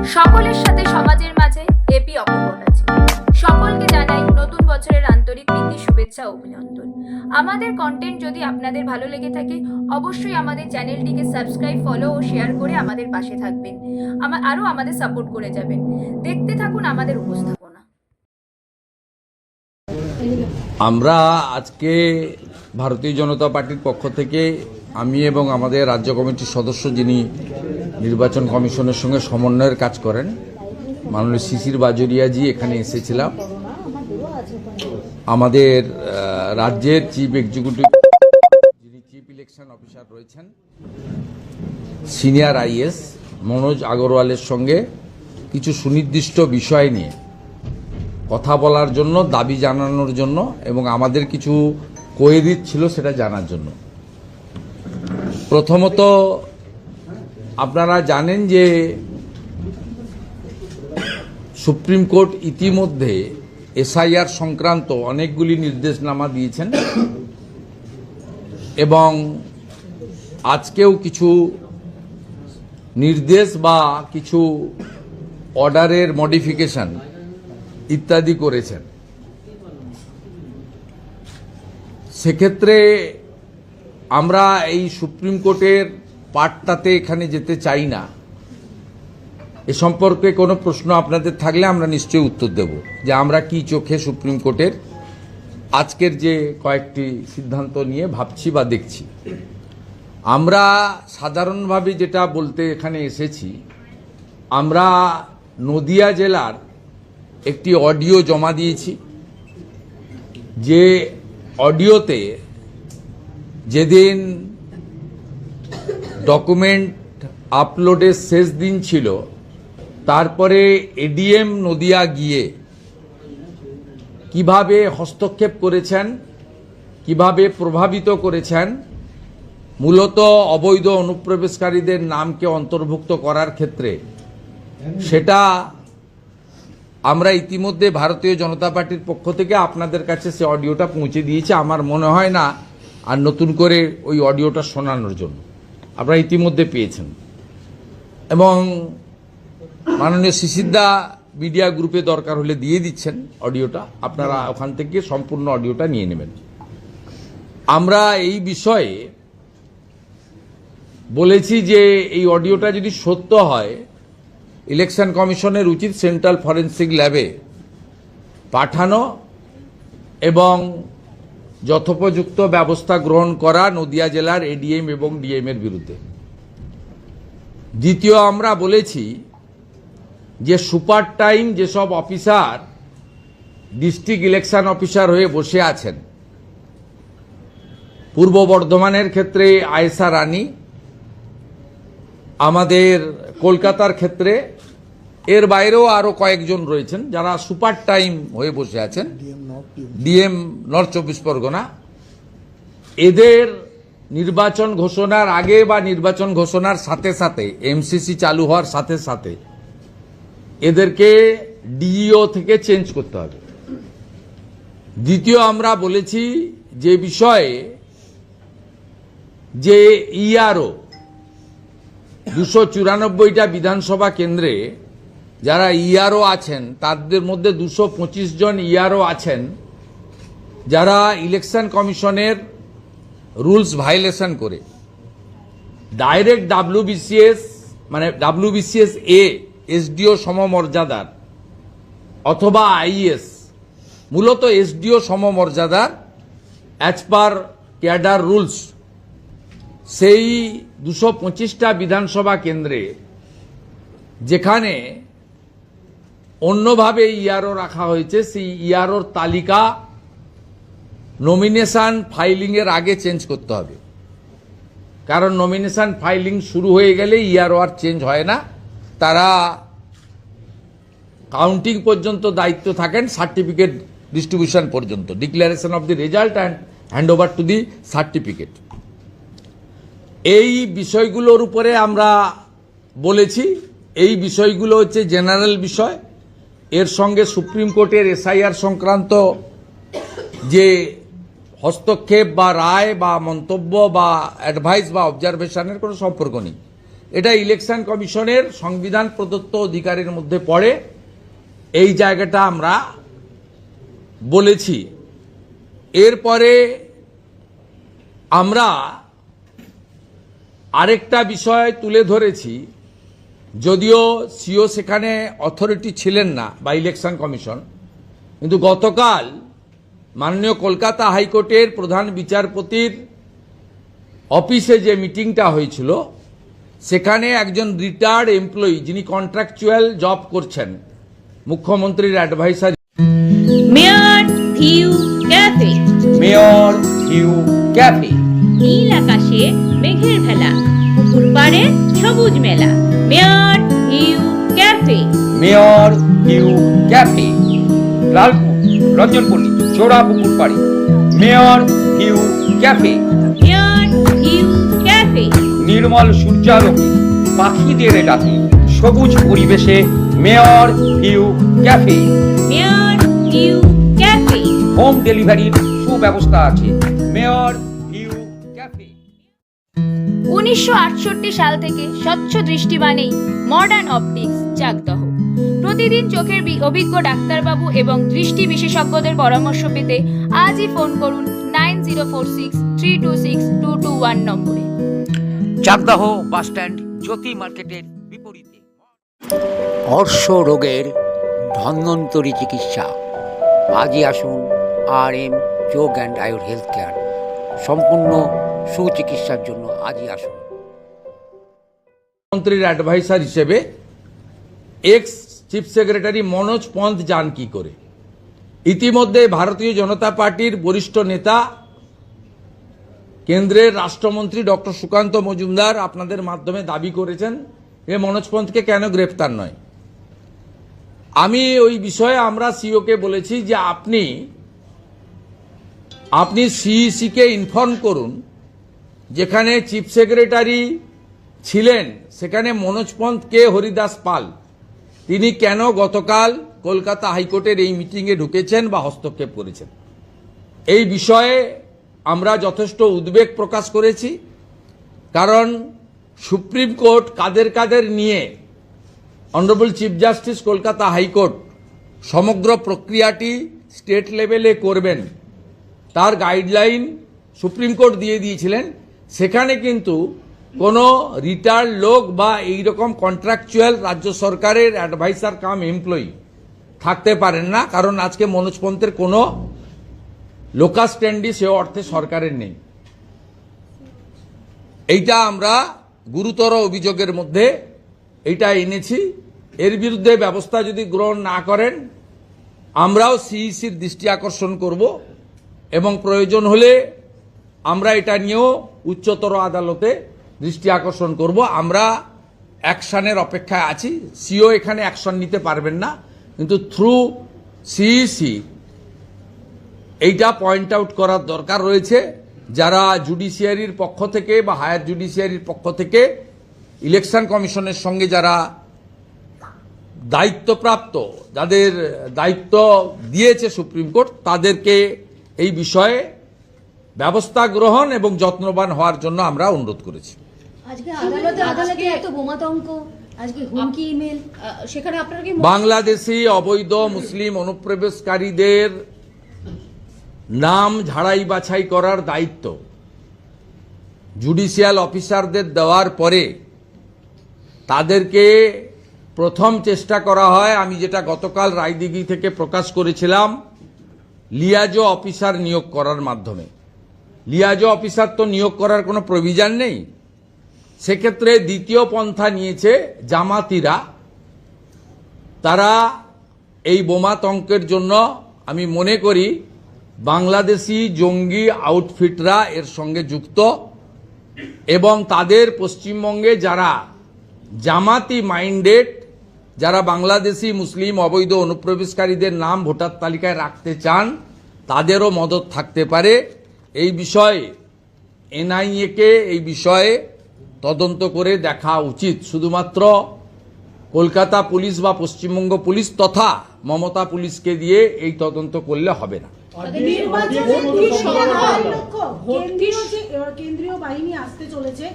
সকলের সাথে সমাজের মাঝে এপি অপূর্ব আছে। সকলকে জানাই নতুন বছরের আন্তরিক প্রীতি, শুভেচ্ছা ও অভিনন্দন। আমাদের কন্টেন্ট যদি আপনাদের ভালো লেগে থাকে অবশ্যই আমাদের চ্যানেলটিকে সাবস্ক্রাইব, ফলো ও শেয়ার করে আমাদের পাশে থাকবেন, আরও আমাদের সাপোর্ট করে যাবেন। দেখতে থাকুন আমাদের উপস্থাপনা। আমরা আজকে ভারতীয় জনতা পার্টির পক্ষ থেকে আমি এবং আমাদের রাজ্য কমিটির সদস্য, যিনি নির্বাচন কমিশনের সঙ্গে সমন্বয়ের কাজ করেন, মাননীয় শিশির বাজোরিয়াজি, এখানে এসেছিলাম। আমাদের রাজ্যের চিফ এক্সিকিউটিভ, যিনি চিফ ইলেকশন অফিসার রয়েছেন, সিনিয়র আইএস মনোজ আগরওয়ালের সঙ্গে কিছু সুনির্দিষ্ট বিষয় নিয়ে কথা বলার জন্য, দাবি জানানোর জন্য এবং আমাদের কিছু কোয়েরি ছিল সেটা জানার জন্য। প্রথমত, আপনারা জানেন যে সুপ্রিম কোর্ট ইতিমধ্যে এসআইআর সংক্রান্ত অনেকগুলি নির্দেশনামা দিয়েছেন এবং আজকেও কিছু নির্দেশ বা কিছু অর্ডারের মডিফিকেশন ইত্যাদি করেছেন। সেক্ষেত্রে আমরা এই সুপ্রিম কোর্টের পার্টটাতে এখানে যেতে চাই না। এ সম্পর্কে কোনো প্রশ্ন আপনাদের থাকলে আমরা নিশ্চয়ই উত্তর দেব যে আমরা কি চোখে সুপ্রিম কোর্টের আজকের যে কয়েকটি সিদ্ধান্ত নিয়ে ভাবছি বা দেখছি। আমরা সাধারণভাবে যেটা বলতে এখানে এসেছি, আমরা নদিয়া জেলার একটি অডিও জমা দিয়েছি, যে অডিওতে যেদিন ডকুমেন্ট আপলোডের শেষ দিন ছিল, তারপরে এডিএম নদিয়া গিয়ে কিভাবে হস্তক্ষেপ করেছেন, কিভাবে প্রভাবিত করেছেন, মূলত অবৈধ অনুপ্রবেশকারীদের নামকে অন্তর্ভুক্ত করার ক্ষেত্রে, সেটা আমরা ইতিমধ্যে ভারতীয় জনতা পার্টির পক্ষ থেকে আপনাদের কাছে সে অডিওটা পৌঁছে দিয়েছে। আমার মনে হয় না আর নতুন করে ওই অডিওটা শোনানোর জন্য, আপনারা ইতিমধ্যে পেয়েছেন। এবং মাননীয় শিশিরদা মিডিয়া গ্রুপে দরকার হলে দিয়ে দিচ্ছেন অডিওটা, আপনারা ওখান থেকে সম্পূর্ণ অডিওটা নিয়ে নেবেন। আমরা এই বিষয়ে বলেছি যে এই অডিওটা যদি সত্য হয়, ইলেকশন কমিশনের উচিত সেন্ট্রাল ফরেন্সিক ল্যাবে পাঠানো এবং যথোপযুক্ত ব্যবস্থা গ্রহণ করা নদিয়া জেলার এডিএম এবং ডিএম এর বিরুদ্ধে। দ্বিতীয়, আমরা বলেছি যে সুপার টাইম যেসব অফিসার ডিস্ট্রিক্ট ইলেকশন অফিসার হয়ে বসে আছেন, পূর্ব বর্ধমানের ক্ষেত্রে আয়েশা রানী, আমাদের কলকাতার ক্ষেত্রে, এর বাইরেও আরো কয়েকজন রয়েছেন যারা সুপার টাইম হয়ে বসে আছেন, ডিএম নর্থ 24 পরগনা, এদের নির্বাচন ঘোষণার আগে বা নির্বাচন ঘোষণার সাথে সাথে, এমসিসি চালু হওয়ার সাথে সাথে এদেরকে ডিইও থেকে চেঞ্জ করতে হবে। দ্বিতীয়, আমরা বলেছি যে বিষয়ে যে ইআরও 294টা বিধানসভা কেন্দ্রে যারা ইআরও আছেন, তাদের মধ্যে 225 জন ইআরও আছেন যারা ইলেকশন কমিশনের রুলস ভায়োলেশন করে ডাইরেক্ট ডাব্লিউবিসিএস, মানে ডাব্লিউবিসিএস এ এসডিও সমমর্যাদার অথবা আইএস, মূলত এসডিও সমমর্যাদার অ্যাজ পার ক্যাডার রুলস, সেই 225টা বিধানসভা কেন্দ্রে যেখানে অন্যভাবে ইআরও রাখা হয়েছে, সেই ইআরওর তালিকা নমিনেশন ফাইলিং এর আগে চেঞ্জ করতে হবে। কারণ নমিনেশন ফাইলিং শুরু হয়ে গেলে ইআরও আর চেঞ্জ হয় না, তারা কাউন্টিং পর্যন্ত দায়িত্ব থাকেন, সার্টিফিকেট ডিস্ট্রিবিউশন পর্যন্ত, declaration of the result and hand over to the certificate. এই বিষয়গুলোর উপরে আমরা বলেছি, এই বিষয়গুলো হচ্ছে জেনারেল বিষয়। এর সঙ্গে সুপ্রিম কোর্টের এসআইআর সংক্রান্ত যে হস্তক্ষেপ বা রায় বা মন্তব্য বা অ্যাডভাইস বা অবজারভেশনের কোনো সম্পর্ক নেই। এটা ইলেকশন কমিশনের সংবিধান প্রদত্ত অধিকারের মধ্যে পড়ে। এই জায়গাটা আমরা বলেছি। এরপরে আমরা আরেকটা বিষয় তুলে ধরেছি, যদিও সিও সেখানে অথরিটি ছিলেন না বা ইলেকশন কমিশন, কিন্তু গতকাল মাননীয় কলকাতা হাইকোর্টের প্রধান বিচারপতির অফিসে যে মিটিংটা হয়েছিল, সেখানে একজন রিটায়ার্ড এমপ্লয়ি যিনি কন্ট্রাকচুয়াল জব করছেন, মুখ্যমন্ত্রীর adviser mayor view cafe, mayor view cafe, নীল আকাশে মেঘের ভেলা, পুকুর পাড়ে সবুজ মেলা। Mayor view cafe, mayor view cafe, Lalpur, Ranjanpalli, চোরা পুকুর পাড়ে। Mayor view cafe, mayor view cafe, নির্মল সূর্যালোকে পাখিদের ডাকে সবুজ পরিবেশে। Mayor view cafe, mayor view cafe, home ডেলিভারির সুব্যবস্থা আছে। Mayor view cafe. 1968 সাল থেকে স্বচ্ছ দৃষ্টিবাণী মডার্ন অপটিক্স চাকদহ। প্রতিদিন চোখের অভিজ্ঞ ডাক্তারবাবু এবং দৃষ্টি বিশেষজ্ঞদের পরামর্শ পেতে আজই ফোন করুন 9046326221 নম্বরে। চাকদাহ বাসস্ট্যান্ড, জ্যোতি মার্কেটের বিপরীতে। অর্শ রোগের ধন্বন্তরী চিকিৎসা। আজই আসুন RM চোখ অ্যান্ড আয়ুর হেলথ কেয়ার। সম্পূর্ণ সুচিকিৎসার জন্য আজই আসুন। মন্ত্রীর অ্যাডভাইসার হিসেবে x chief secretary Manoj Pant যান কি করে? ইতিমধ্যে ভারতীয় জনতা পার্টির বরিষ্ঠ নেতা কেন্দ্রের রাষ্ট্রমন্ত্রী ডক্টর সুকান্ত মজুমদার আপনাদের মাধ্যমে দাবি করেছেন যে মনোজ পন্থকে কেন গ্রেফতার নয়। আমি ওই বিষয়ে আমরা সিওকে বলেছি যে আপনি সিইসিকে ইনফর্ম করুন, যেখানে চিফ সেক্রেটারি ছিলেন সেখানে মনোজ পন্থ কে হরিদাস পাল, তিনি কেন গতকাল কলকাতা হাইকোর্টের এই মিটিংয়ে ঢুকেছেন বা হস্তক্ষেপ করেছেন। এই বিষয়ে আমরা যথেষ্ট উদ্বেগ প্রকাশ করেছি, কারণ সুপ্রিম কোর্ট কাদের নিয়ে honourable chief justice Kolkata high court সমগ্র প্রক্রিয়াটি স্টেট লেভেলে করবেন তার গাইডলাইন সুপ্রিম কোর্ট দিয়ে দিয়েছিলেন। সেখানে কিন্তু কোনো রিটায়ার্ড লোক বা এইরকম কন্ট্রাকচুয়াল রাজ্য সরকারের অ্যাডভাইসার কাম এমপ্লয়ি থাকতে পারেন না, কারণ আজকে মনোজ পন্থের কোনো লোকাস স্ট্যান্ডি সে অর্থে সরকারের নেই। এইটা আমরা গুরুতর অভিযোগের মধ্যে এইটা এনেছি। এর বিরুদ্ধে ব্যবস্থা যদি গ্রহণ না করেন আমরাও সিইসির দৃষ্টি আকর্ষণ করব এবং প্রয়োজন হলে আমরা এটা নিয়েও উচ্চতর আদালতে দৃষ্টি আকর্ষণ করব। আমরা অ্যাকশনের অপেক্ষায় আছি। সিও এখানে অ্যাকশন নিতে পারবেন না, কিন্তু থ্রু সিইসি এইটা পয়েন্ট আউট করার দরকার রয়েছে। যারা জুডিশিয়ারির পক্ষ থেকে বা হায়ার জুডিশিয়ারির পক্ষ থেকে ইলেকশন কমিশনের সঙ্গে যারা দায়িত্বপ্রাপ্ত, যাদের দায়িত্ব দিয়েছে সুপ্রিম কোর্ট, তাদেরকে এই বিষয়ে ব্যবস্থা গ্রহণ এবং যত্নবান হওয়ার জন্য আমরা অনুরোধ করেছি। আজকে আদালতে এত বোমাতঙ্ক, আজকে হুমকি ইমেল, সেখানে আপনারা কি বাংলাদেশি অবৈধ মুসলিম অনুপ্রবেশকারীদের নাম ঝাড়াই বাছাই করার দায়িত্ব জুডিশিয়াল অফিসারদের দেওয়ার পরে তাদেরকে প্রথম চেষ্টা করা হয়, আমি যেটা গতকাল রায়দিঘি থেকে প্রকাশ করেছিলাম, লিয়াজো অফিসার নিয়োগ করার মাধ্যমে। লিয়াজো অফিসার তো নিয়োগ করার কোনো প্রভিশন নেই। সেক্ষেত্রে দ্বিতীয় পন্থা নিয়েছে জামাতিরা। তারা এই বোমাতঙ্কের জন্য আমি মনে করি বাংলাদেশি জঙ্গি আউটফিটরা এর সঙ্গে যুক্ত, এবং তাদের পশ্চিমবঙ্গে যারা জামাতি মাইন্ডেড, যারা বাংলাদেশি মুসলিম অবৈধ অনুপ্রবেশকারীদের নাম ভোটার তালিকায় রাখতে চান, তাদেরও মদত থাকতে পারে। এই বিষয়ে এনআইএকে এই বিষয়ে তদন্ত করে দেখা উচিত। শুধুমাত্র কলকাতা পুলিশ বা পশ্চিমবঙ্গ পুলিশ তথা মমতা পুলিশকে দিয়ে এই তদন্ত করলে হবে না। কেন্দ্রীয় বাহিনী আসতে চলেছে,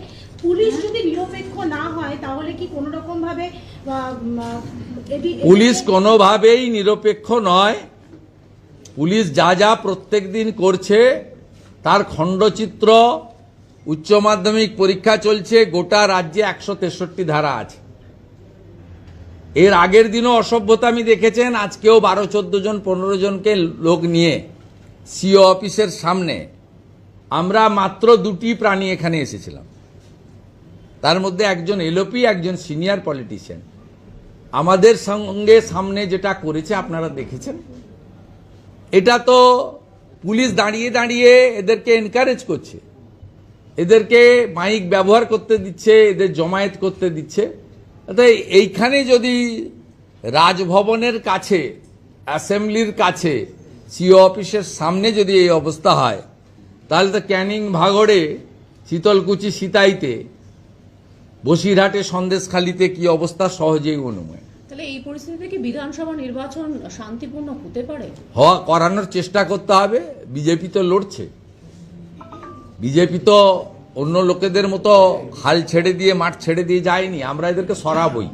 পুলিশ যদি নিরপেক্ষ না হয় তাহলে কি কোনো রকম ভাবে পুলিশ কোনোভাবেই নিরপেক্ষ নয়। পুলিশ যা যা প্রত্যেক দিন করছে তার খণ্ডচিত্র, উচ্চ মাধ্যমিক পরীক্ষা চলছে, গোটা রাজ্যে 163 ধারা আছে। এর আগের দিনও অসভ্যতামি দেখেছেন, আজকেও 12-14 জন 15 জনকে লোক নিয়ে সিও অফিসের সামনে আমরা মাত্র 2টি প্রাণী এখানে এসেছিলাম, তার মধ্যে একজন এলওপি, একজন সিনিয়র পলিটিশিয়ান। আমাদের সঙ্গে সামনে যেটা করেছে আপনারা দেখেছেন। এটা তো পুলিশ দাঁড়িয়ে দাঁড়িয়ে এদেরকে এনকারেজ করছে, এদেরকে মাইক ব্যবহার করতে দিচ্ছে, এদের জমায়েত করতে দিচ্ছে। তাই এইখানে যদি রাজভবনের কাছে, অ্যাসেম্বলির কাছে, সিও অফিসের সামনে যদি এই অবস্থা হয়, তাহলে তো ক্যানিং, ভাগড়ে, শীতলকুচি, সিতাইতে, বসিরহাটে, সন্দেশখালীতে কি অবস্থা সহজেই অনুমেয়। তাহলে এই পরিস্থিতিতে কি বিধানসভা নির্বাচন শান্তিপূর্ণ হতে পারে? করানোর চেষ্টা করতে হবে। বিজেপি তো লড়ছে, বিজেপি তো অন্য লোকেদের মতো হাল ছেড়ে দিয়ে, মাঠ ছেড়ে দিয়ে যায়নি। আমরা এদেরকে সরাবই।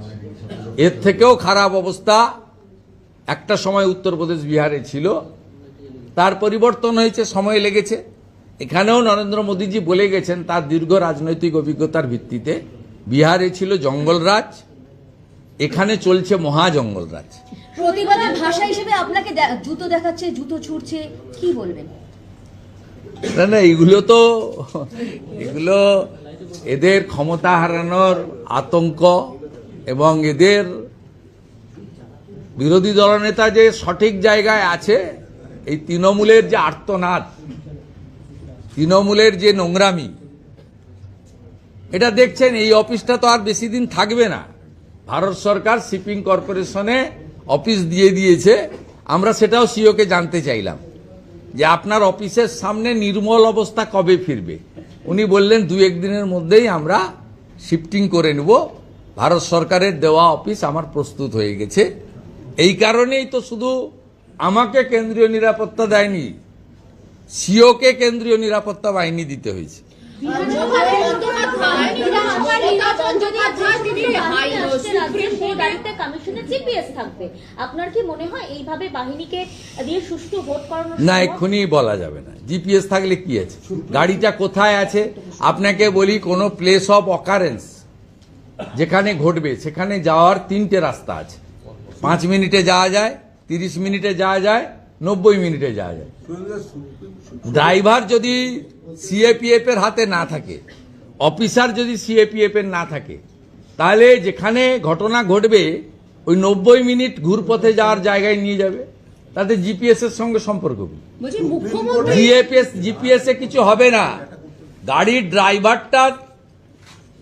এর থেকেও খারাপ অবস্থা একটা সময় উত্তরপ্রদেশ, বিহারে ছিল, তার পরিবর্তন হয়েছে, সময় লেগেছে। এখানেও নরেন্দ্র মোদীজি বলে গেছেন তার দীর্ঘ রাজনৈতিক অভিজ্ঞতার ভিত্তিতে, বিহারে ছিল জঙ্গলরাজ, এখানে চলছে মহাজঙ্গলরাজ। প্রতিবাদের ভাষা হিসেবে আপনাকে জুতো দেখাচ্ছে, জুতো ছুড়ছে, কি বলবেন? না না, এগুলো এদের ক্ষমতা হারানোর আতঙ্ক, এবং এদের বিরোধী দলনেতা যে সঠিক জায়গায় আছে, এই তৃণমূলের যে আর্তনাদ, তৃণমূলের যে নোংরামি, এটা দেখছেন। এই অফিসটা তো আর বেশি দিন থাকবে না। ভারত সরকার শিপিং কর্পোরেশনে অফিস দিয়ে দিয়েছে। আমরা সেটাও সিওকে জানতে চাইলাম যে আপনার অফিসের সামনে নির্মল অবস্থা কবে ফিরবে। উনি বললেন 2-1 দিনের মধ্যেই আমরা শিফটিং করে নেব, ভারত সরকারের দেওয়া অফিস আমার প্রস্তুত হয়ে গেছে। এই কারণেই তো শুধু আমাকে কেন্দ্রীয় নিরাপত্তা দেয়নি, সিওকে কেন্দ্রীয় নিরাপত্তা বাহিনী দিতে হয়েছে। আপনার কি মনে হয় এইভাবে বাহিনীকে দিয়ে সুষ্ঠু ভোট করানো? না, এক্ষুনি বলা যাবে না। জিপিএস থাকলে কি আছে, গাড়িটা কোথায় আছে। আপনাকে বলি, কোনো প্লেস অফ অকারেন্স যেখানে ঘটবে সেখানে যাওয়ার 3টে রাস্তা আছে। 5 মিনিটে যাওয়া যায়, 30 মিনিটে যাওয়া যায়, 90 মিনিটে যাওয়া যায়। ড্রাইভার যদি সিএপিএফ এর হাতে না থাকে, অফিসার যদি সিএপিএফ এর না থাকে, তাহলে যেখানে ঘটনা ঘটবে ওই 90 মিনিট ঘুরপথে যাওয়ার জায়গায় নিয়ে যাবে। তাতে জিপিএস এর সঙ্গে সম্পর্ক কি? জিপিএস এ কিছু হবে না। গাড়ির ড্রাইভারটা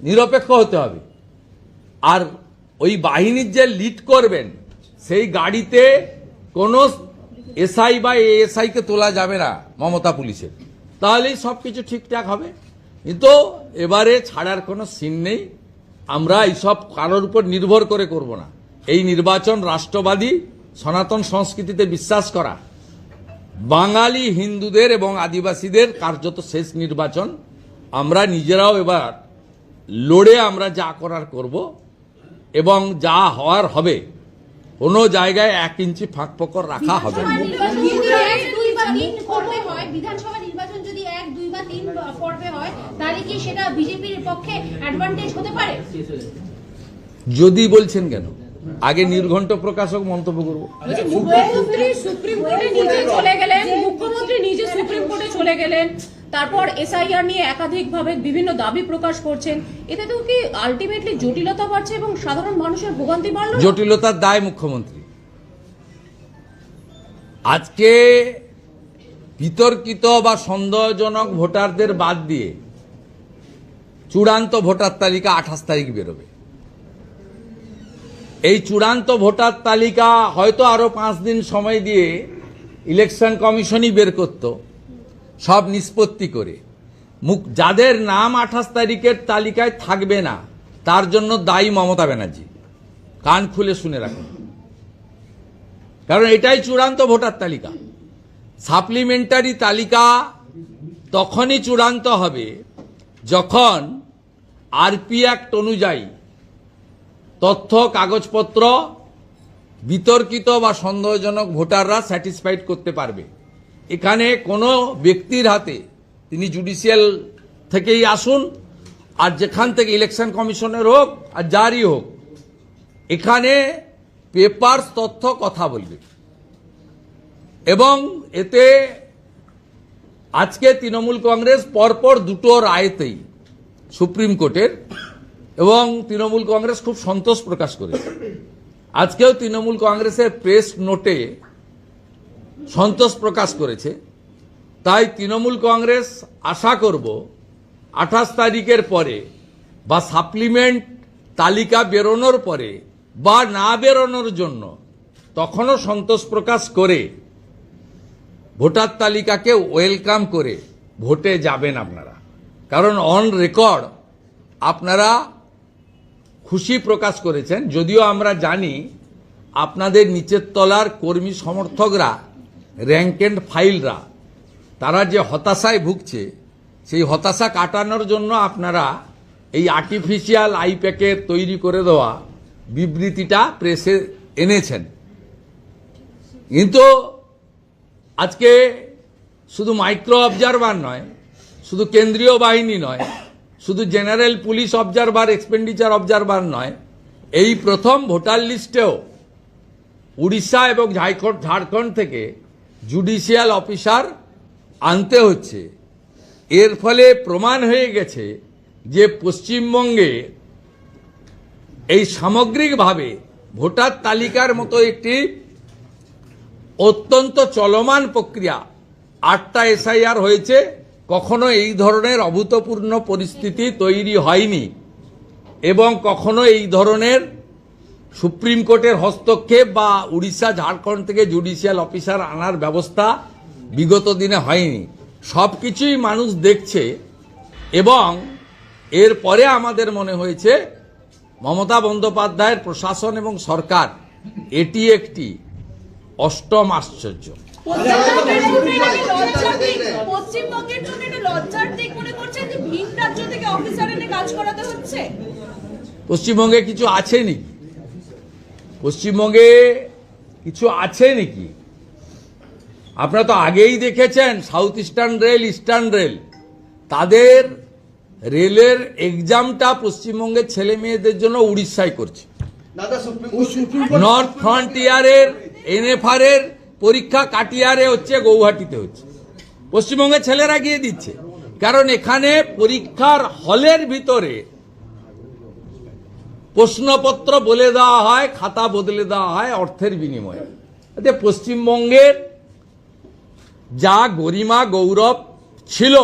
নিরপেক্ষ হতে হবে, আর ওই বাহিনীর যে লিড করবেন সেই গাড়িতে কোনো এসআই বা এএসআই কে তোলা যাবে না মমতা পুলিশের, তাহলেই সবকিছু ঠিকঠাক হবে। কিন্তু এবারে ছাড়ার কোনো সিন নেই। আমরা এইসব কারোর উপর নির্ভর করে করব না। এই নির্বাচন রাষ্ট্রবাদী সনাতন সংস্কৃতিতে বিশ্বাস করা বাঙালি হিন্দুদের এবং আদিবাসীদের কার্যত শেষ নির্বাচন। আমরা নিজেরাও এবার লড়ে আমরা যা করার করব, এবং যা হওয়ার হবে। কোনো জায়গায় 1 ইঞ্চি ফাঁক ফোকর রাখা হবে না। বিধানসভা নির্বাচন যদি 1, 2 বা 3 পর্বে হয়, তাহলে কি সেটা বিজেপির পক্ষে অ্যাডভান্টেজ হতে পারে? যদি বলছেন কেন, আগে নির্ঘণ্ট প্রকাশক মন্তব্য করব। মুখ্যমন্ত্রী সুপ্রিম কোর্টে নিজে চলে গেলেন, মুখ্যমন্ত্রী নিজে সুপ্রিম কোর্টে চলে গেলেন, তারপর এসআইআর নিয়ে একাধিকভাবে বিভিন্ন দাবি প্রকাশ করছেন। এতে তো কি আলটিমেটলি জটিলতা বাড়ছে এবং সাধারণ মানুষের ভোগান্তি বাড়ল? জটিলতার দায় মুখ্যমন্ত্রী। আজকে বিতর্কিত বা সন্দেহজনক ভোটারদের বাদ দিয়ে চূড়ান্ত ভোটার তালিকা 28 তারিখ বেরোবে। এই চূড়ান্ত ভোটার তালিকা হয়তো আরো 5 দিন সময় দিয়ে ইলেকশন কমিশনই বের করত, সব নিষ্পত্তি করে। যাদের নাম 28 তারিখের তালিকায় থাকবে না, তার জন্য দায়ী মমতা ব্যানার্জি। কান খুলে শুনে রাখুন, কারণ এটাই চূড়ান্ত ভোটার তালিকা। সাপ্লিমেন্টারি তালিকা তখনই চূড়ান্ত হবে যখন আরপি অ্যাক্ট অনুযায়ী তথ্য কাগজপত্র বিতর্কিত বা সন্দেহজনক ভোটাররা স্যাটিসফাইড করতে পারবে। এখানে কোনো ব্যক্তির হাতে, তিনি জুডিশিয়াল থেকেই আসুন আর যেখান থেকে ইলেকশন কমিশনের হোক আর যারই হোক, এখানে পেপারস তথ্য কথা বলবে। এবং এতে আজকে তৃণমূল কংগ্রেস পরপর দুটো রায়তেই সুপ্রিম কোর্টের, এবং তৃণমূল কংগ্রেস খুব সন্তোষ প্রকাশ করেছে। আজকেও তৃণমূল কংগ্রেসের প্রেস নোটে সন্তোষ প্রকাশ করেছে। তাই তৃণমূল কংগ্রেস আশা করব 28 তারিখের পরে বা সাপ্লিমেন্ট তালিকা বেরোনোর পরে বা না বেরোনোর জন্য তখনও সন্তোষ প্রকাশ করে ভোটার তালিকাকে ওয়েলকাম করে ভোটে যাবেন আপনারা। কারণ অন রেকর্ড আপনারা খুশি প্রকাশ করেছেন, যদিও আমরা জানি আপনাদের নিচের তলার কর্মী সমর্থকরা, র্যাঙ্ক অ্যান্ড ফাইলরা, তারা যে হতাশায় ভুগছে, সেই হতাশা কাটানোর জন্য আপনারা এই আর্টিফিশিয়াল আইপ্যাকের তৈরি করে দেওয়া বিবৃতিটা প্রেসে এনেছেন। কিন্তু আজকে শুধু মাইক্রো অবজারভার নয়, শুধু কেন্দ্রীয় বাহিনী নয়, শুধু general police observer, expenditure observer নয়, এই প্রথম ভোটার লিস্টেও উড়িষ্যা এবং ঝাড়খণ্ড থেকে জুডিশিয়াল অফিসার আনতে হচ্ছে। এর ফলে প্রমাণ হয়ে গেছে যে পশ্চিমবঙ্গে এই সামগ্রিকভাবে ভোটার তালিকার মতো একটি অত্যন্ত চলমান প্রক্রিয়া, 8টা এসআইআর হয়েছে, কখনো এই ধরনের অভূতপূর্ণ পরিস্থিতি তৈরি হয়নি এবং কখনো এই ধরনের সুপ্রিম কোর্টের হস্তক্ষেপ বা উড়িষ্যা ঝাড়খণ্ড থেকে জুডিশিয়াল অফিসার আনার ব্যবস্থা বিগত দিনে হয়নি। সব কিছুই মানুষ দেখছে এবং এরপরে আমাদের মনে হয়েছে মমতা বন্দ্যোপাধ্যায়ের প্রশাসন এবং সরকার এটি একটি অষ্টম আশ্চর্য। পশ্চিমবঙ্গের জন্য এটা লজ্জার দিক মনে করছেন যে ভিন রাজ্য থেকে অফিসার এনে কাজ করাতে হচ্ছে? পশ্চিমবঙ্গে কিছু আছে নাকি? পশ্চিমবঙ্গে কিছু আছে নাকি? আপনারা তো আগেই দেখেছেন south eastern rail, eastern rail, তাদের রেলের এক্সামটা পশ্চিমবঙ্গের ছেলে মেয়েদের জন্য উড়িষ্যায় করছে। নর্থ ফ্রন্টিয়ারের এনএফআর এর পরীক্ষা কাটিয়ারে হচ্ছে, গৌহাটিতে হচ্ছে। পশ্চিমবঙ্গের ছেলেরা গিয়ে দিচ্ছে, কারণ এখানে পরীক্ষার হলের ভিতরে প্রশ্নপত্র বলে দেওয়া হয়, খাতা বদলে দেওয়া হয় অর্থের বিনিময়ে। পশ্চিমবঙ্গের যা গরিমা গৌরব ছিল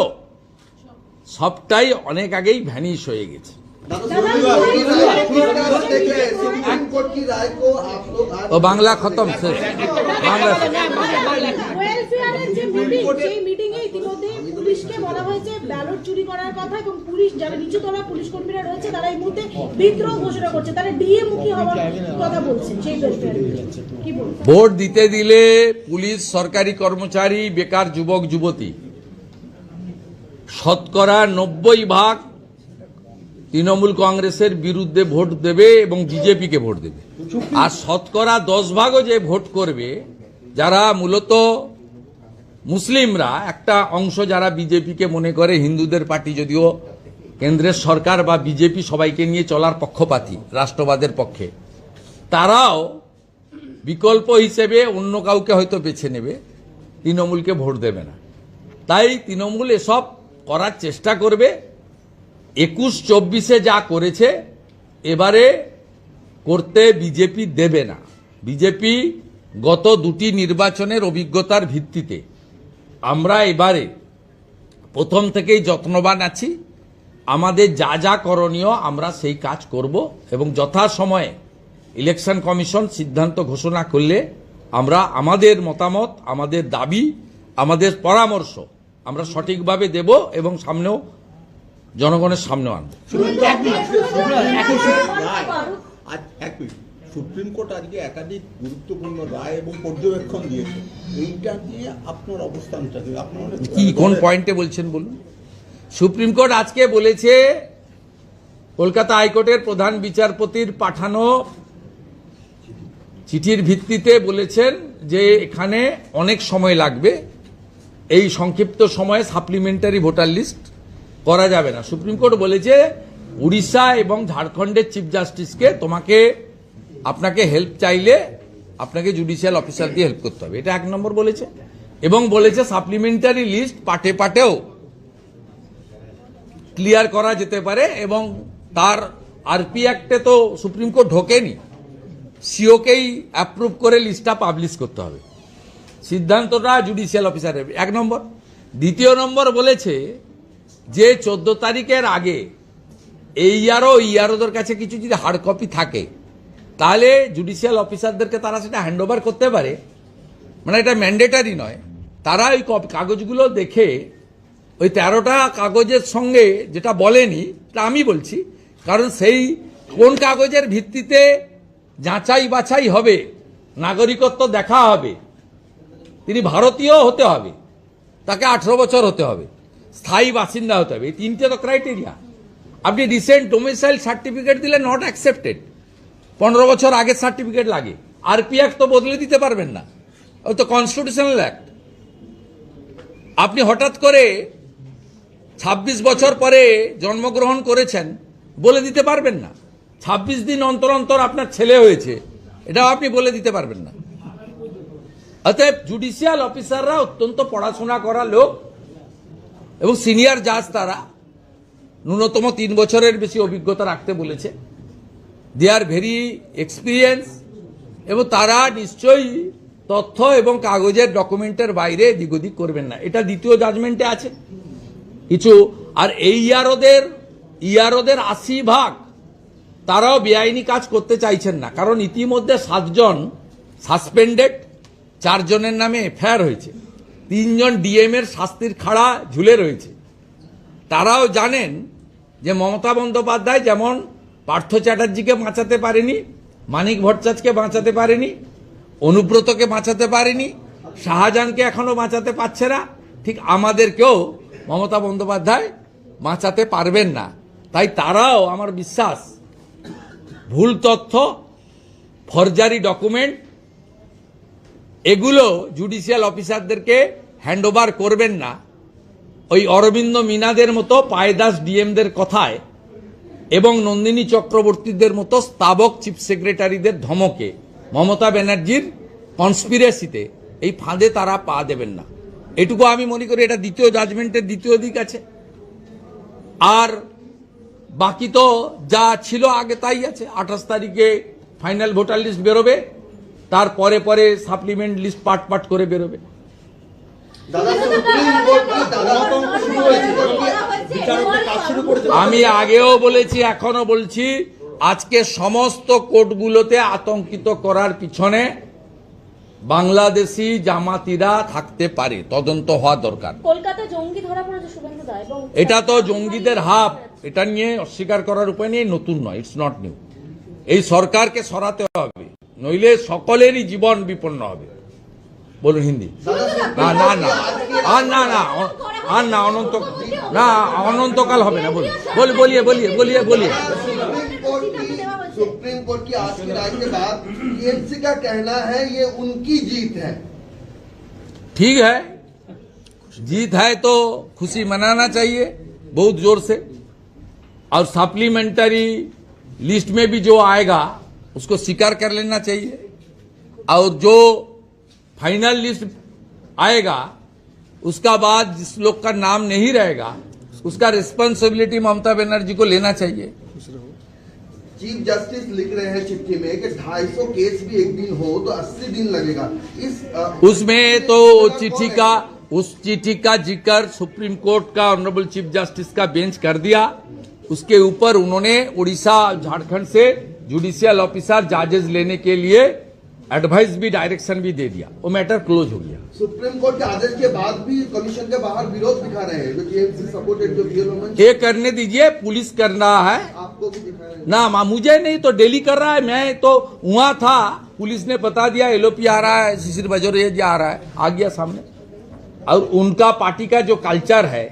সবটাই অনেক আগেই ভ্যানিশ হয়ে গেছে। ও বাংলা খতম, শেষ বাংলা। ওয়েলফেয়ারের যে মিটিং, সেই মিটিংয়ে ইতিমধ্যে পুলিশকে বলা হয়েছে ব্যালট চুরি করার কথা, এবং পুলিশ যারা নিচুতলা পুলিশ কর্মীরা রয়েছে তারা এই মুহূর্তে বিদ্রোহ ঘোষণা করছে, তারা ডিএ মুখী হওয়ার কথা বলছেন। সেই কি বলবেন? ভোট দিতে দিলে পুলিশ, সরকারি কর্মচারী, বেকার যুবক যুবতী শতকরা 90% তৃণমূল কংগ্রেসের বিরুদ্ধে ভোট দেবে এবং বিজেপিকে ভোট দেবে। আর শতকরা 10% যে ভোট করবে, যারা মূলত মুসলিমরা, একটা অংশ যারা বিজেপিকে মনে করে হিন্দুদের পার্টি, যদিও কেন্দ্রের সরকার বা বিজেপি সবাইকে নিয়ে চলার পক্ষপাতী, রাষ্ট্রবাদের পক্ষে, তারাও বিকল্প হিসেবে অন্য কাউকে হয়তো বেছে নেবে, তৃণমূলকে ভোট দেবে না। তাই তৃণমূল এসব করার চেষ্টা করবে। 21-24 যা করেছে এবারে করতে বিজেপি দেবে না। বিজেপি গত দুটি নির্বাচনের অভিজ্ঞতার ভিত্তিতে আমরা এবারে প্রথম থেকেই যত্নবান আছি। আমাদের যা যা করণীয় আমরা সেই কাজ করব এবং যথাসময়ে ইলেকশন কমিশন সিদ্ধান্ত ঘোষণা করলে আমরা আমাদের মতামত, আমাদের দাবি, আমাদের পরামর্শ আমরা সঠিকভাবে দেব এবং সামনেও জনগণের সামনে আনব। সুপ্রিম কোর্ট আজকে একাধিক গুরুত্বপূর্ণ রায় এবং পর্যবেক্ষণ দিয়েছে, এইটা নিয়ে আপনার অবস্থানটা কি, কোন পয়েন্টে বলছেন বলুন? সুপ্রিম কোর্ট আজকে বলেছে কলকাতা হাইকোর্টের প্রধান বিচারপতির পাঠানো চিঠির ভিত্তিতে বলেছেন যে এখানে অনেক সময় লাগবে, এই সংক্ষিপ্ত সময়ে সাপ্লিমেন্টারি ভোটার লিস্ট করা যাবে না। সুপ্রিম কোর্ট বলেছে উড়িষ্যা এবং ঝাড়খণ্ডের চিফ জাস্টিসকে আপনাকে হেল্প চাইলে আপনাকে জুডিশিয়াল অফিসার দিয়ে হেল্প করতে হবে, এটা 1 নম্বর বলেছে। এবং বলেছে সাপ্লিমেন্টারি লিস্ট পাটে পাটেও ক্লিয়ার করা যেতে পারে, এবং তার আরপি অ্যাক্টে তো সুপ্রিম কোর্ট ঢোকেনি, সিওকেই অ্যাপ্রুভ করে লিস্টটা পাবলিশ করতে হবে, সিদ্ধান্তটা জুডিশিয়াল অফিসারের। 1 নম্বর। দ্বিতীয় নম্বর বলেছে যে 14 তারিখের আগে ইআরওদের কাছে কিছু যদি হার্ড কপি থাকে তাহলে জুডিশিয়াল অফিসারদেরকে তারা সেটা হ্যান্ডওভার করতে পারে, মানে এটা ম্যান্ডেটারি নয়। তারা ওই কাগজগুলো দেখে ওই 13টা কাগজের সঙ্গে যেটা বলেনি তা আমি বলছি, কারণ সেই কোন কাগজের ভিত্তিতে যাচাই বাছাই হবে, নাগরিকত্ব দেখা হবে, তিনি ভারতীয় হতে হবে, তাকে 18 বছর হতে হবে, স্থায়ী বাসিন্দা হতে হবে, এই 3টে তো ক্রাইটেরিয়া। আপনি রিসেন্ট ডোমিসাইল সার্টিফিকেট দিলে নট অ্যাকসেপ্টেড, 15 বছর আগের সার্টিফিকেট লাগে। আরপি অ্যাক্ট তো বদলে দিতে পারবেন না, ওই তো কনস্টিটিউশনাল অ্যাক্ট। আপনি হঠাৎ করে 26 বছর পরে জন্মগ্রহণ করেছেন বলে দিতে পারবেন না, 26 দিন অন্তর অন্তর আপনার ছেলে হয়েছে এটাও আপনি বলে দিতে পারবেন না। অতএব জুডিশিয়াল অফিসাররা অত্যন্ত পড়াশোনা করা লোক এবং সিনিয়র জাজ, তারা ন্যূনতম 3 বছরের বেশি অভিজ্ঞতা রাখতে বলেছে। দে আর ভেরি এক্সপিরিয়েন্স, এবং তারা নিশ্চয়ই তথ্য এবং কাগজের ডকুমেন্টের বাইরে এদিক ওদিক করবেন না, এটা দ্বিতীয় জাজমেন্টে আছে কিছু। আর এই ইআরওদের 80% তারাও বেআইনি কাজ করতে চাইছেন না, কারণ ইতিমধ্যে 7 জন সাসপেন্ডেড, 4 জনের নামে এফআইআর হয়েছে, 3 জন ডিএম এর শাস্তির খাড়া ঝুলে রয়েছে। তারাও জানেন যে মমতা বন্দ্যোপাধ্যায় যেমন পার্থ চ্যাটার্জিকে বাঁচাতে পারেনি, মানিক ভট্টাচার্যকে বাঁচাতে পারেনি, অনুব্রতকে বাঁচাতে পারেনি, শাহজাহানকে এখনো বাঁচাতে পারছে না, ঠিক আমাদেরকেও মমতা বন্দ্যোপাধ্যায় বাঁচাতে পারবেন না। তাই তারাও, আমার বিশ্বাস, ভুল তথ্য, ফরজারি ডকুমেন্ট এগুলো জুডিশিয়াল অফিসারদেরকে হ্যান্ডওভার করবেন না। ওই অরবিন্দ মিনাদের মতো পায়দাস ডিএমদের কথায় এবং নন্দিনী চক্রবর্তীদের মতো স্তাবক চিফ সেক্রেটারিদের ধমকে, মমতা ব্যানার্জির কনস্পিরেসিতে এই ফাঁদে তারা পা দেবেন না, এটুকু আমি মনে করি। এটা দ্বিতীয় জাজমেন্টের দ্বিতীয় দিক আছে, আর বাকি তো যা ছিল আগে তাই আছে। 28 তারিখে ফাইনাল ভোটার লিস্ট বেরোবে, তার পরে পরে সাপ্লিমেন্ট লিস্ট পার্ট পার্ট করে বেরোবে। আমি আগেও বলেছি, এখনো বলছি, আজকে সমস্ত কোর্টগুলোতে আতঙ্কিত করার পিছনে বাংলাদেশি জামাতিরা থাকতে পারে, তদন্ত হওয়া দরকার। কলকাতা জঙ্গি ধরা পড়েছে শুভেন্দু দা, এবং এটা তো জঙ্গিদের হাব, এটা নিয়ে অস্বীকার করার উপায় নেই, নতুন নয়, ইটস নট নিউ। এই সরকারকে সরাতে হবে, নইলে সকলেরই জীবন বিপন্ন হবে। বলুন হিন্দি। না না না আর না না আর না অনন্ত না অনন্তকাল হবে না। বলুন, বলিয়ে বলিয়ে বলিয়ে বলিয়ে। सुप्रीम कोर्ट की आज की राय के बाद टीएमसी का कहना है ये उनकी जीत है। ठीक है, जीत है तो खुशी मनाना चाहिए बहुत जोर से, और सप्लीमेंटरी लिस्ट में भी जो आएगा उसको स्वीकार कर लेना चाहिए, और जो फाइनल लिस्ट आएगा उसका बाद जिस लोग का नाम नहीं रहेगा उसका रिस्पॉन्सिबिलिटी ममता बनर्जी को लेना चाहिए। चीफ जस्टिस लिख रहे हैं चिट्ठी में कि 250 केस भी एक दिन हो तो 80 दिन लगेगा। उसमें तो उस चिट्ठी का जिक्र सुप्रीम कोर्ट का ऑनरेबल चीफ जस्टिस का बेंच कर दिया। उसके ऊपर उन्होंने उड़ीसा झारखंड से जुडिशियल ऑफिसर जजेस लेने के लिए एडवाइस भी, डायरेक्शन भी दे दिया, वो मैटर क्लोज हो गया। सुप्रीम कोर्ट के आदेश के बाद भी कमीशन के बाहर विरोध दिखा रहे हैं, जो टीएमसी सपोर्टेड जो बीएलओ मंच, ये करने दीजिए, पुलिस कर रहा है आपको भी दिखा रहे हैं ना, मुझे नहीं तो दिल्ली कर रहा है, मैं तो वहां था, पुलिस ने बता दिया एलओपी आ रहा है, शिशिर बजोरिया जी आ रहा है, आ गया सामने। और उनका पार्टी का जो कल्चर है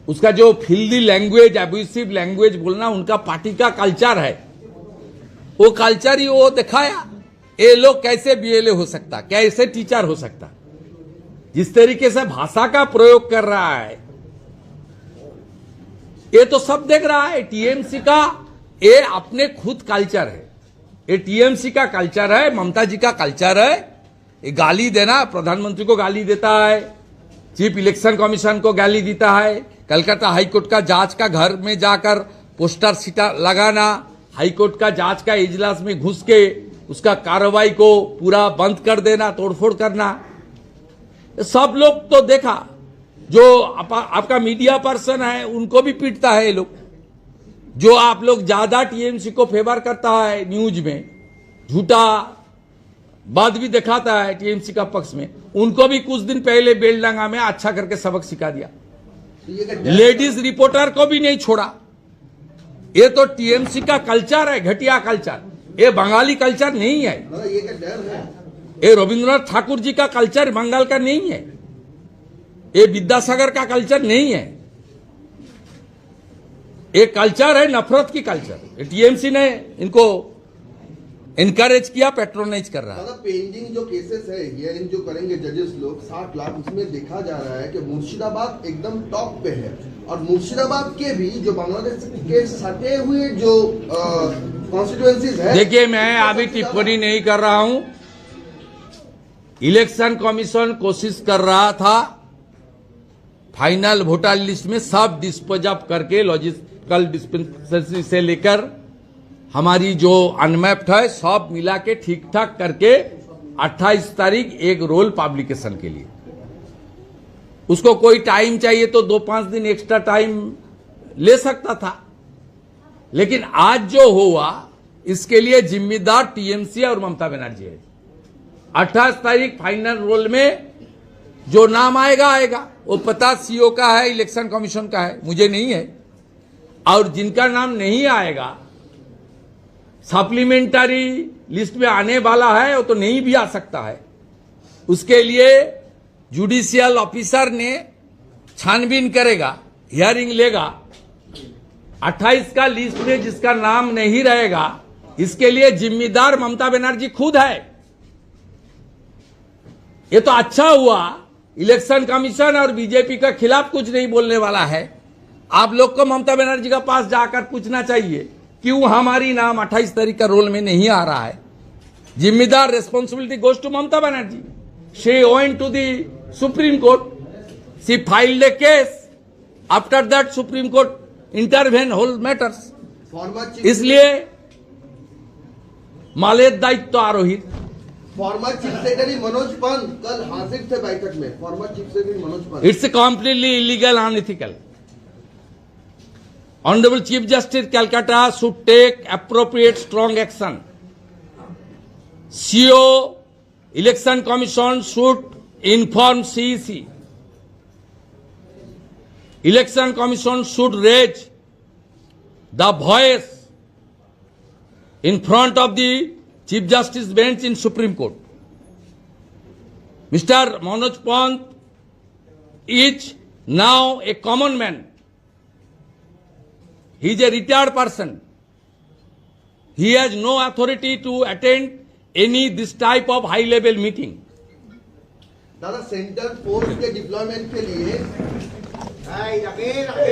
उसका जो फिल्दी लैंग्वेज, एब्यूसिव लैंग्वेज बोलना उनका पार्टी का कल्चर है, वो कल्चर ही वो दिखाया। ये लोग कैसे बीएलए हो सकता, कैसे टीचर हो सकता, जिस तरीके से भाषा का प्रयोग कर रहा है, ये तो सब देख रहा है। टीएमसी का ये अपने खुद कल्चर है, ये टीएमसी का कल्चर है, ममता जी का कल्चर है। ये गाली देना, प्रधानमंत्री को गाली देता है, चीफ इलेक्शन कमीशन को गाली देता है, कलकत्ता हाईकोर्ट का जज का घर में जाकर पोस्टर सीटा लगाना, हाईकोर्ट का जज का इजलास में घुस के उसका कार्रवाई को पूरा बंद कर देना, तोड़फोड़ करना, सब लोग तो देखा। जो आपका मीडिया पर्सन है उनको भी पीटता है ये लोग। जो आप लोग ज्यादा टीएमसी को फेवर करता है, न्यूज में झूठा बात भी दिखाता है टीएमसी का पक्ष में, उनको भी कुछ दिन पहले बेलडंगा में अच्छा करके सबक सिखा दिया। लेडीज रिपोर्टर को भी नहीं छोड़ा। ये तो टीएमसी का कल्चर है, घटिया कल्चर। ये बंगाली कल्चर नहीं है, ये रविंद्रनाथ ठाकुर जी का कल्चर बंगाल का नहीं है, ये विद्यासागर का कल्चर नहीं है। ये कल्चर है नफरत की कल्चर। टीएमसी ने इनको इनकरेज किया, पेट्रोनाइज कर रहा है। पेंडिंग जो केसेस है, हियरिंग जो करेंगे जजेस लोग 60 लाख, उसमें देखा जा रहा है कि मुर्शिदाबाद एकदम टॉप पे है, और मुर्शिदाबाद के भी जो बांग्लादेश के सटे हुए जो कॉन्स्टिट्यूएंसीज है। देखिए, मैं अभी टिप्पणी नहीं कर रहा हूं। इलेक्शन कमीशन कोशिश कर रहा था फाइनल वोटर लिस्ट में सब डिस्पोज अप करके, लॉजिस्टिकल डिस्पेंसरी से लेकर हमारी जो अनमैप्ड है सब मिला के ठीक ठाक करके 28 तारीख एक रोल पब्लिकेशन के लिए। उसको कोई टाइम चाहिए तो 2-5 दिन एक्स्ट्रा टाइम ले सकता था, लेकिन आज जो हुआ इसके लिए जिम्मेदार टीएमसी और ममता बनर्जी है। 28 तारीख फाइनल रोल में जो नाम आएगा आएगा, वो पता सीओ का है, इलेक्शन कमीशन का है, मुझे नहीं है। और जिनका नाम नहीं आएगा, सप्लीमेंटरी लिस्ट में आने वाला है, वो तो नहीं भी आ सकता है। उसके लिए जुडिशियल ऑफिसर ने छानबीन करेगा, हियरिंग लेगा। 28 का लिस्ट में जिसका नाम नहीं रहेगा, इसके लिए जिम्मेदार ममता बनर्जी खुद है। ये तो अच्छा हुआ, इलेक्शन कमीशन और बीजेपी के खिलाफ कुछ नहीं बोलने वाला है। आप लोग को ममता बनर्जी के पास जाकर पूछना चाहिए क्यों हमारी नाम 28 तारीख का रोल में नहीं आ रहा है। जिम्मेदार responsibility goes to Mamata Banerjee. She went to the supreme court, she filed a case, after that supreme court intervene whole matters. इसलिए माले दायित्व आरोहित। Former chief secretary Manoj Pant कल हाजिर थे बैठक में। Former chief secretary Manoj Pant, it's completely illegal, unethical. Honorable Chief Justice Calcutta should take appropriate strong action. CO Election Commission should inform CEC. Election Commission should raise the voice in front of the Chief Justice bench in Supreme Court. Mr. Manoj Pant is now a common man. He is a retired person. He has no authority to attend any this type of high level meeting. दादा, central force के deployment के लिए रवि राय